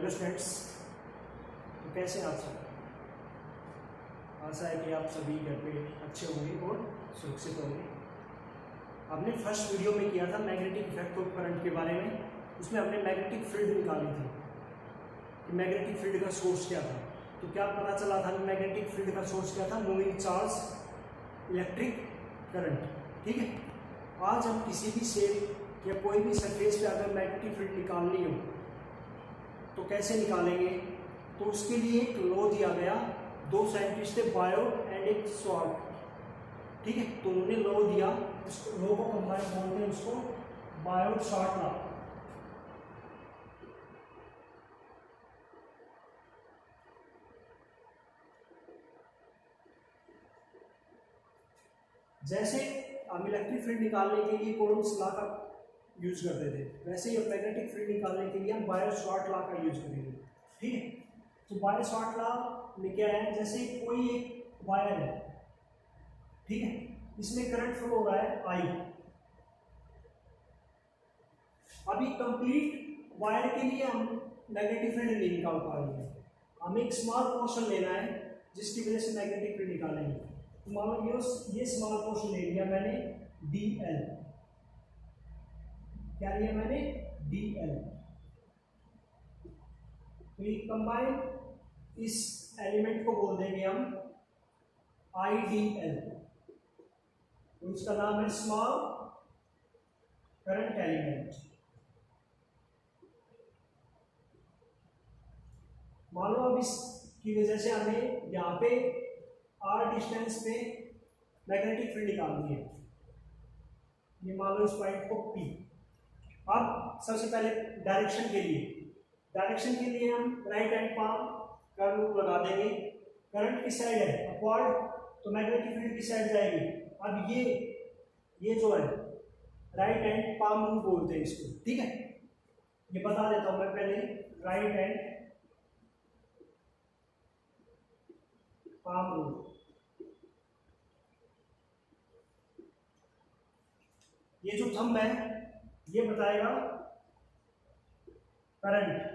Hello students, तो कैसे हैं आप सब। आशा है कि आप सभी घर पे अच्छे होंगे और सुरक्षित होंगे। हमने फर्स्ट वीडियो में किया था मैग्नेटिक इफेक्ट ऑफ करंट के बारे में। उसमें हमने मैग्नेटिक फील्ड निकाली थी कि मैग्नेटिक फील्ड का सोर्स क्या था। तो क्या पता चला था कि मैग्नेटिक फील्ड का सोर्स क्या था? Moving charge electric current. ठीक है, आज हम किसी भी शेप या कोई भी सरफेस पे अगर मैग्नेटिक फील्ड निकालनी हो तो कैसे निकालेंगे। तो उसके लिए एक लॉ दिया गया, दो साइंटिस्ट थे, बायोट एंड एक शॉर्ट। ठीक है, तो उन्होंने लॉ दिया, उस लॉ को कंबाइन बोलते हैं उसको बायोट शॉर्ट लॉ। जैसे हम इलेक्ट्रिक फील्ड निकालने के लिए कोलम्स लॉ का यूज करते थे, वैसे ही मैग्नेटिक फील्ड निकालने के लिए हम बायोट शॉर्ट लॉ का यूज करेंगे। ठीक है, तो बायोट शॉर्ट लॉ में क्या है, जैसे कोई एक वायर है, ठीक है, इसमें करंट फ्लो हो रहा है आई। अभी कंप्लीट वायर के लिए हम मैग्नेटिक फील्ड नहीं निकाल पाएंगे, हमें एक स्मॉल पोर्शन लेना है जिसकी वजह से मैग्नेटिक फील्ड निकालेंगे। तो मान लो ये स्मॉल पोर्शन ले लिया मैंने DL। क्या लिया मैंने? DL। तो ये कंबाइन इस एलिमेंट को बोल देंगे हम IDL। तो इसका नाम है स्मॉल करंट एलिमेंट। मान लो अब इसकी वजह से हमें यहाँ पे R डिस्टेंस पे मैग्नेटिक फील्ड निकालनी है। ये मान लो इस पॉइंट को P। अब सबसे पहले डायरेक्शन के लिए हम राइट हैंड पाम का रूल लगा देंगे। करंट किस साइड है? अपवर्ड, तो मैग्नेटिक फील्ड किस साइड जाएगी? अब ये जो है राइट हैंड पाम रूल बोलते हैं इसको। ठीक है, ये बता देता हूं मैं पहले। राइट हैंड पाम रूल, ये जो थंब है ये बताएगा करंट।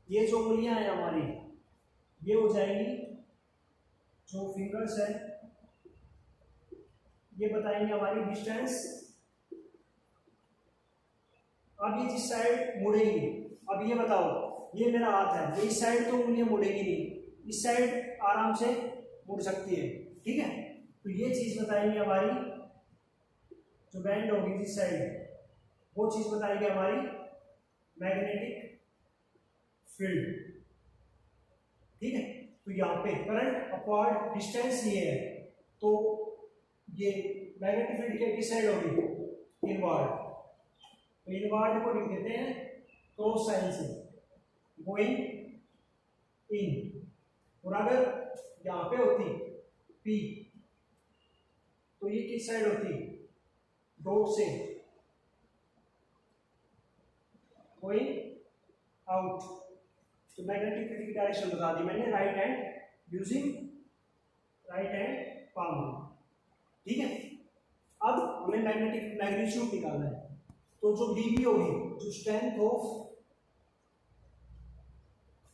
ये जो उंगलियां हैं हमारी, ये हो जाएंगी जो फिंगर्स है, ये बताएंगे हमारी डिस्टेंस। अब ये जिस साइड मुड़ेगी, अब ये बताओ, ये मेरा हाथ है, ये इस साइड तो उंगलियां मुड़ेगी नहीं, इस साइड आराम से मुड़ सकती है। ठीक है, तो ये चीज बताएंगे हमारी, जो बैंड होगी जिस साइड, वो चीज बताएगी हमारी मैग्नेटिक फील्ड। ठीक है, तो यहाँ पे करंट अपवर्ड, डिस्टेंस ये है, तो ये मैग्नेटिक फील्ड के किस साइड होगी? इनवर्ड। तो इनवर्ड को लिख देते हैं क्रॉस साइन से, गोइंग इन। और अगर यहाँ पे होती P तो ये किस साइड होती? डॉट से गोइंग आउट। तो मैग्नेटिक फील्ड की डायरेक्शन बता दी मैंने, right hand using right hand palm. ठीक है, अब हमें मैग्नेटिक मैग्नीट्यूड निकालना है। तो जो dB होगी, जो strength of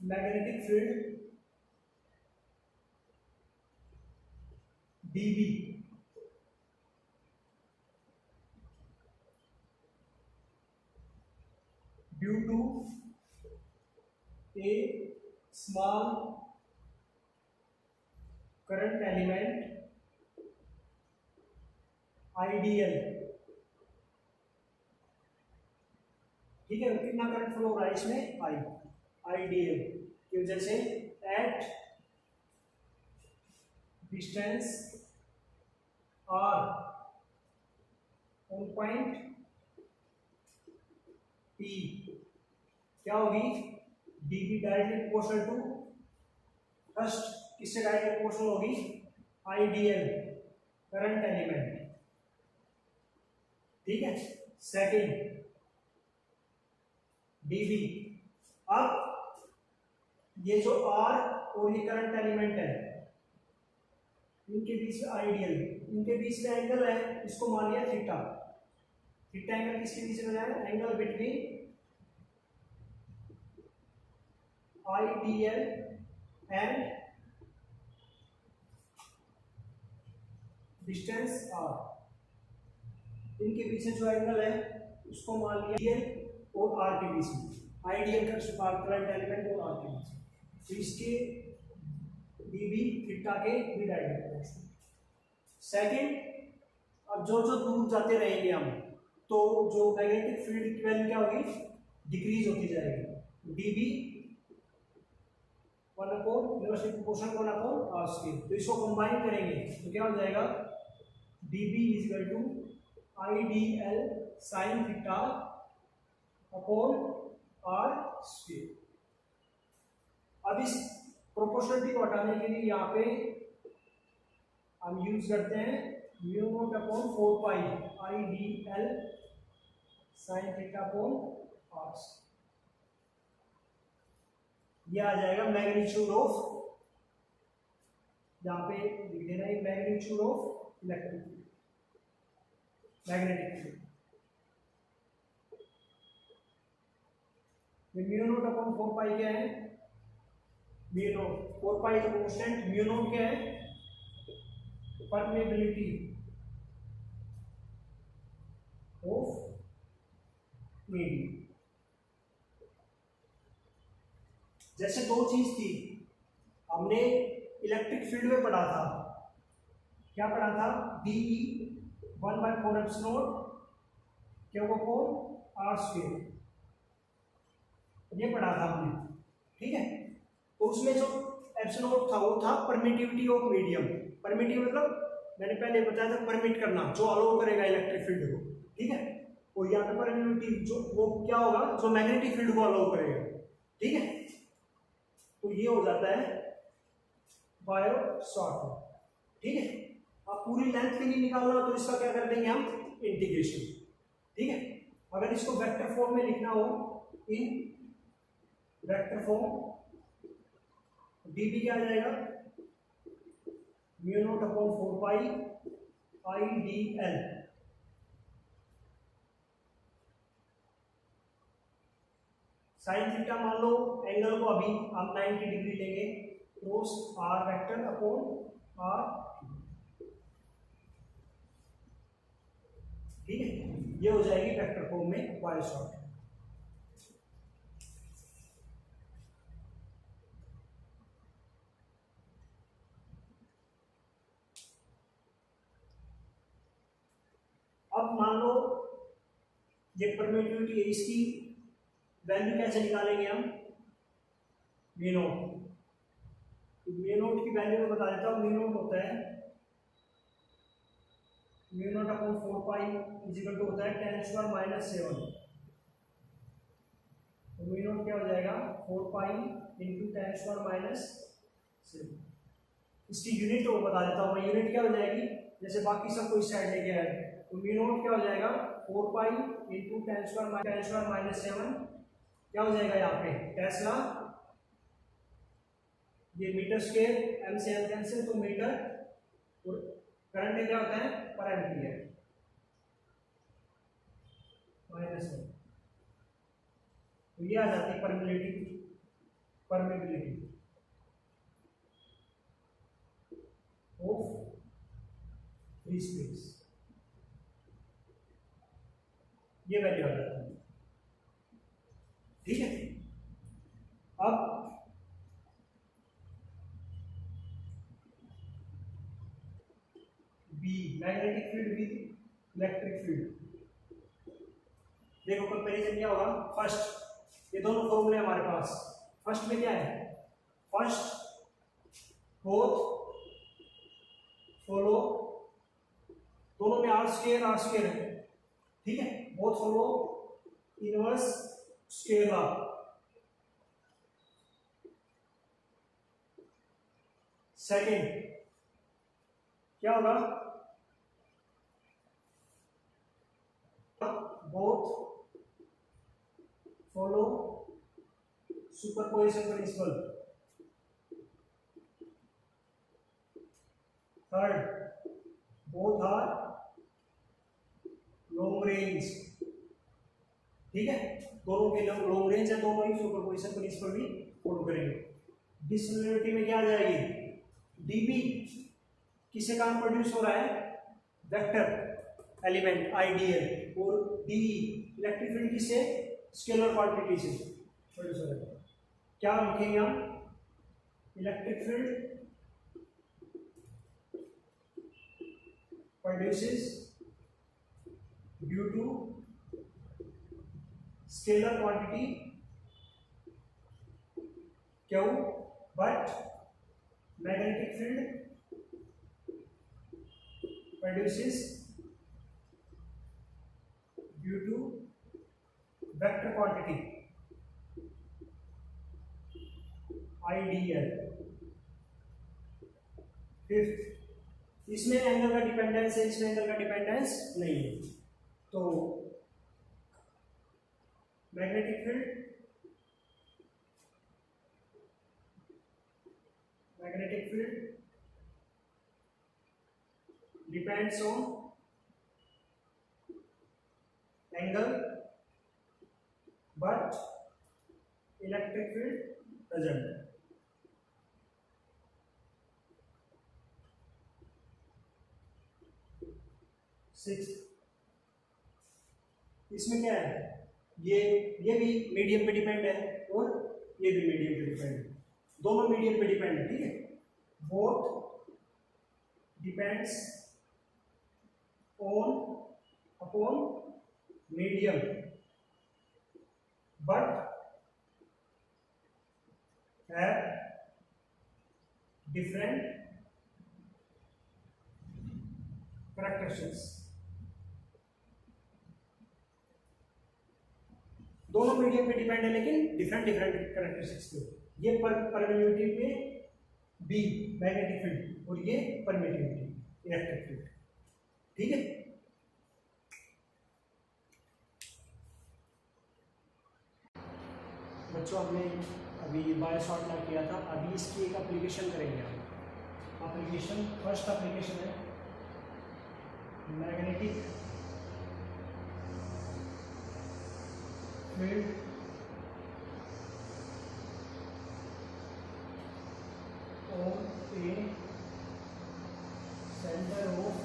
magnetic field dB, due to a small current element IDL। ठीक है, कितना करंट फ्लो हो रहा है इसमें? IDL की वजह से at distance R on point P क्या होगी? dB directly proportional to first, किससे डायरेक्टली प्रोपोर्शनल होगी? IDL current element. ठीक है, सेकंड dB। अब ये जो R और ये करंट एलिमेंट है, इनके बीच में आइडियल इनके बीच में एंगल है, इसको मान लिया थीटा। थीटा एंगल किसके बीच में बनाया? Angle between IDL and distance r। इनके बीच में जो एंगल है उसको मान लिया DL और r के बीच में, आइडियल का करंट एलिमेंट और r के बीच में, तो इसके dB थीटा के भी डायरेक्ट है। सेकंड, अब जो जो दूर जाते रहेंगे हम, तो जो मैग्नेटिक फील्ड की वैल्यू क्या होगी? डिक्रीज होती जाएगी। dB 1/(r²). तो इसको कंबाइन करेंगे तो क्या हो जाएगा? dB = IDL sin theta upon r²। अब इस प्रोपोर्शनलिटी को हटाने के लिए यहाँ पे हम यूज करते हैं μ0/4π IDL sin theta upon r²। ये आ जाएगा मैग्नीट्यूड ऑफ, यहाँ पे लिख देना है magnitude of electric field, magnetic field. μ0/4π क्या है? μ0 4π का कांस्टेंट, μ0 क्या है? Permeability of medium. जैसे दो चीज थी, हमने इलेक्ट्रिक फील्ड में पढ़ा था, क्या पढ़ा था? DE 1/4ε r², ये पढ़ा था हमने, ठीक है। तो उसमें जो एप्सिलॉन था वो था परमिटिविटी ऑफ मीडियम। परमिटिव मतलब मैंने पहले बताया था, परमिट करना, जो अलाउ करेगा इलेक्ट्रिक फील्ड को, ठीक है। और यहाँ पे परमिटिविटी जो वो क्या होगा? जो मैग्नेटिक फील्ड को अलाउ करेगा, ठीक है। तो ये हो जाता है बायो-सावर्ट, ठीक है। अब पूरी लेंथ के लिए निकालना तो इसका क्या कर देंगे हम? इंटीग्रेशन, ठीक है। अगर इसको वेक्टर फॉर्म में लिखना हो, इन वेक्टर फॉर्म, dB क्या आ जाएगा? μ0/4π IDL साइन थीटा मान लो, एंगल को अभी आप 90 डिग्री लेंगे, cross r vector upon r, ठीक है। ये हो जाएगी वेक्टर फॉर्म में बायो-सावर्ट। अब मान लो ये परमिटिविटी है, इसकी वैल्यू कैसे निकालेंगे हम? μ0 की वैल्यू मैं बता देता हूँ। μ0 होता है μ0/4π होता है 10⁻⁻⁷। तो μ0 क्या हो जाएगा? 4π × 10⁻⁷। इसकी यूनिट को बता देता हूँ मैं, यूनिट क्या हो जाएगी? जैसे बाकी सब को इस साइड लेके आए, तो μ0 क्या हो जाएगा? 4π × 10⁻⁷ क्या हो जाएगा यहाँ पे? टेस्ला, ये मीटर स्क्वायर, m से m कैंसिल, तो मीटर, और करंट में क्या होता है? पर एम्पियर -1। तो ये आ जाती है परमेबिलिटी ऑफ फ्री स्पेस, ये वैल्यू आ जाती है, ठीक है। अब B magnetic field with electric field, देखो कंपैरिजन क्या होगा? फर्स्ट, ये दोनों फॉर्मूले हमारे पास। फर्स्ट में क्या है? फर्स्ट बोथ फॉलो, दोनों में r² है, ठीक है। Both follow inverse square law. Second क्या होगा? Both follow superposition principle. Third, both are long range, ठीक है, दोनों के लॉन्ग रेंज है, दोनों ही सुपरपोजिशन प्रिंसिपल भी फॉलो करेंगे। डिसिमिलरिटी में क्या आ जाएगी, डीबी किससे काम प्रोड्यूस हो रहा है, वेक्टर एलिमेंट आईडीएल, और डी इलेक्ट्रिक फील्ड किससे, स्केलर क्वांटिटी से प्रोड्यूस हो रहा है। क्या लिखेंगे हम, electric field produces due to scalar quantity q, but magnetic field produces due to vector quantity IDL। Fifth, इसमें एंगल का डिपेंडेंस है, इसमें एंगल का डिपेंडेंस नहीं है। तो magnetic field depends on angle, but electric field doesn't। Six, इसमें क्या है, ये भी मीडियम पे डिपेंड है और ये भी मीडियम पे डिपेंड है, दोनों मीडियम पे डिपेंड है, ठीक है, both depends on upon medium, but have different characteristics। दोनों मीडियम पे डिपेंड है लेकिन डिफरेंट कैरेक्टरिस्टिक्स पे। ये परमिटिविटी पे बी मैग्नेटिक फील्ड और ये परमिटिविटी इलेक्ट्रिक फील्ड, ठीक है। बच्चों हमने अभी बायोसॉर्ट ला किया था, अभी इसकी एक एप्लीकेशन करेंगे हम। एप्लीकेशन, फर्स्ट एप्लीकेशन है magnetic field on A centre of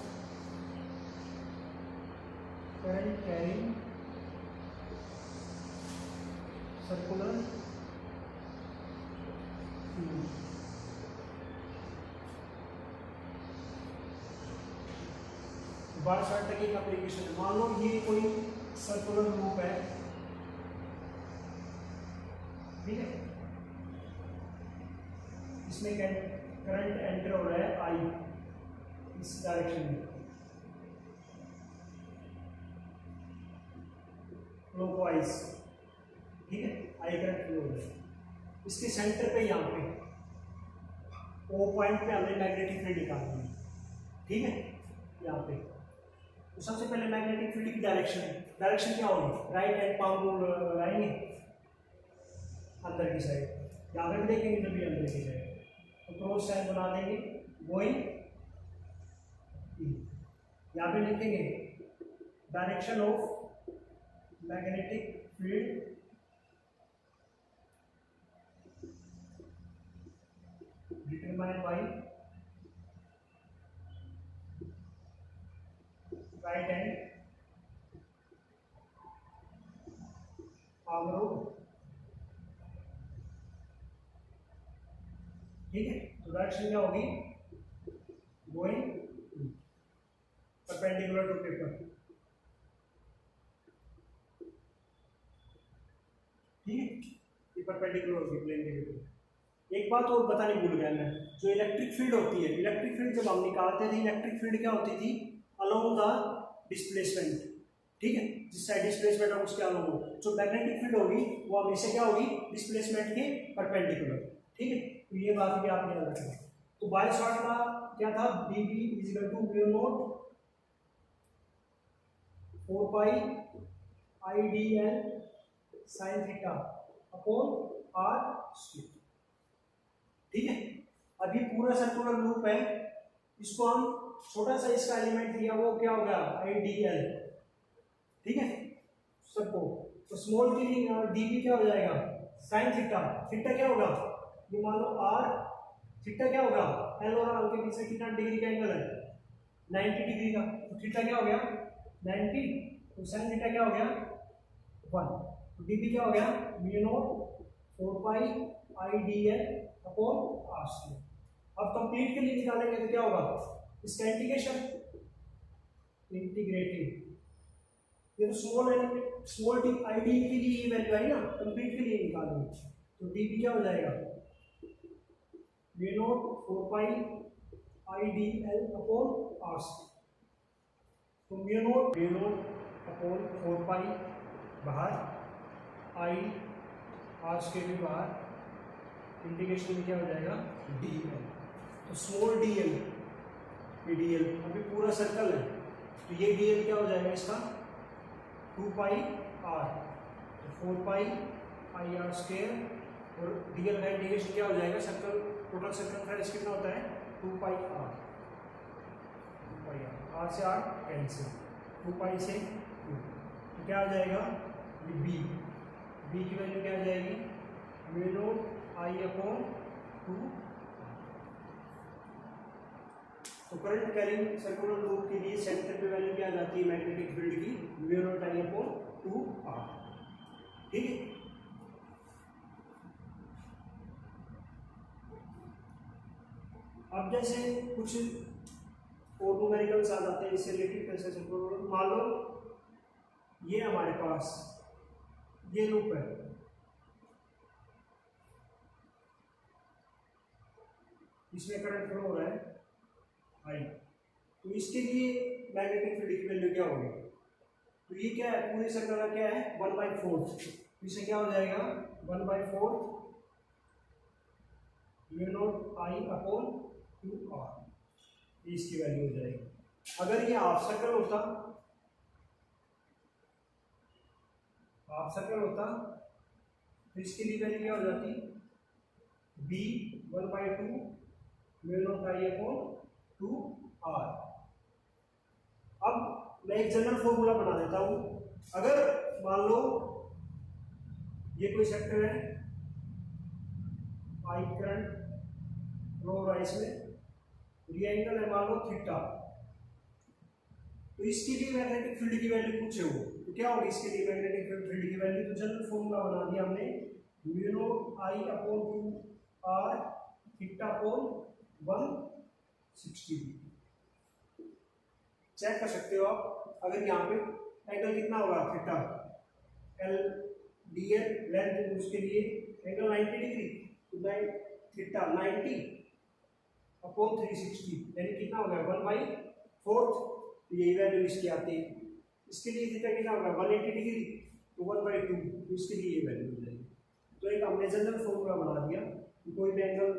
current carrying circular fluid। बायोसॉर्ट तक एक एप्लीकेशन है। मान लो ये कोई सर्कुलर लूप है, ठीक है, इसमें करंट एंटर हो रहा है आई इस डायरेक्शन में, क्लॉकवाइज, ठीक है, आई करंट फ्लो हो रहा है। इसके सेंटर पे यहाँ पे ओ पॉइंट पे हमने मैग्नेटिक फील्ड निकालनी है, ठीक है, यहाँ पे। तो सबसे पहले मैग्नेटिक फील्ड की डायरेक्शन क्या होगी, राइट हैंड पाम को लगाएंगे अंदर की साइड, यहाँ पे भी देखेंगे जब भी अंदर की साइड, तो क्रॉस साइन बना देंगे गोइंग, यहाँ पे लिखेंगे direction of magnetic field determined by right hand arm, ठीक है। तो डायरेक्शन क्या होगी, गोइंग परपेंडिकुलर टू पेपर, ठीक है, ये परपेंडिकुलर होगी प्लेन के पेपर। एक बात और बताने भूल गया मैं, जो इलेक्ट्रिक फील्ड होती है, इलेक्ट्रिक फील्ड जब हम निकालते थे, इलेक्ट्रिक फील्ड क्या होती थी, अलोंग द डिस्प्लेसमेंट, ठीक है, जिस साइड डिस्प्लेसमेंट है उसके अलोंग हो। जो मैग्नेटिक फील्ड होगी वो हमेशा क्या होगी, डिस्प्लेसमेंट के परपेंडिकुलर, ठीक है। तो ये बात भी आप याद रखें। तो बायोसॉर्ट का क्या था, dB = म्यू नॉट 4 पाई IDL sin theta upon r square, ठीक है। अभी पूरा सर्कुलर लूप है, इसको हम छोटा सा इसका एलिमेंट दिया वो क्या होगा IDL, ठीक है सबको। तो स्मॉल के लिए dB क्या हो जाएगा साइन थीटा, थीटा क्या होगा ये मान लो r, थीटा क्या होगा L और R के बीच में कितना डिग्री का एंगल है 90 डिग्री का, तो थीटा क्या हो गया 90, तो साइन थीटा क्या हो गया 1, तो dB क्या हो गया म्यू नॉट 4 पाई IDL अपॉन r स्क्वायर। अब कंप्लीट के लिए निकालेंगे तो क्या होगा इसका इंटीग्रेशन, इंटीग्रेटिंग ये तो small element small T ID के लिए ये वैल्यू आई ना, कंप्लीट के लिए निकालेंगे तो dB क्या हो जाएगा म्यू नॉट 4 पाई IDL अपॉन r स्क्वायर। तो म्यू नॉट अपॉन 4 पाई बाहर, I r स्क्वायर भी बाहर, इंटीग्रेशन में क्या हो जाएगा dl। तो स्मॉल dl ये dl अभी पूरा सर्कल है तो ये dl क्या हो जाएगा इसका 2 पाई r, तो 4 पाई I r स्क्वायर, और dl का इंटीग्रेशन क्या हो जाएगा सर्कल टोटल सर्कमफ्रेंस कितना होता है 2 पाई r, 2 पाई r, r से r कैंसिल, 2 पाई से 2, तो क्या आ जाएगा ये b, b की वैल्यू क्या आ जाएगी म्यू नॉट I अपॉन 2। तो करंट कैरिंग सर्कुलर लूप के लिए सेंटर पे वैल्यू क्या आ जाती है मैग्नेटिक फील्ड की mu naught I upon 2r, ठीक है। अब जैसे कुछ और न्यूमेरिकल्स आ जाते हैं इससे रिलेटेड कैसे सर्कुलर, मान लो ये हमारे पास ये लूप है, इसमें करंट फ्लो हो रहा है I, तो इसके लिए मैग्नेटिक फील्ड की वैल्यू क्या होगी, तो ये क्या है पूरे सर्कल का क्या है 1/4, इससे क्या हो जाएगा 1/4 mu naught I upon 2r, इसकी वैल्यू हो जाएगी। अगर ये हाफ सर्कल होता, हाफ सर्कल होता तो इसके लिए वैल्यू क्या हो जाती b 1/2 mu naught I upon 2r। अब मैं एक जनरल फॉर्मूला बना देता हूं, अगर मान लो ये कोई सेक्टर है I करंट फ्लो हो रहा है इसमें, ये एंगल है मान लो थीटा, तो इसके लिए मैग्नेटिक फील्ड की वैल्यू पूछे हो तो क्या होगी इसके लिए मैग्नेटिक फील्ड की वैल्यू, तो जनरल फॉर्मूला बना दिया हमने mu naught I upon 2r theta upon 160 degree. Check कर सकते हो आप, अगर यहाँ पे एंगल कितना होगा थीटा L dl लेंथ उसके लिए एंगल 90 डिग्री, तो थीटा 90 अपॉन 360 यानी कितना हो गया 1/4, तो यही वैल्यू इसकी आती है। इसके लिए थीटा कितना होगा 180 डिग्री, तो 1/2, तो इसके लिए ये वैल्यू हो जाएगी। तो एक हमने जनरल फॉर्मूला बना दिया कि कोई भी एंगल,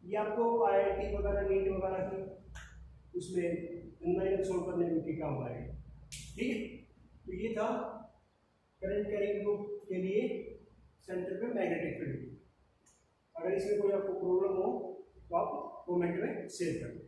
ये आपको IIT वगैरह नीट वगैरह की उसमें न्यूमेरिकल सोल्व करने में भी काम आएगा, ठीक है। तो ये था करंट कैरिंग लूप के लिए सेंटर पे मैग्नेटिक फील्ड। अगर इसमें कोई आपको प्रॉब्लम हो तो आप कमेंट में शेयर करें।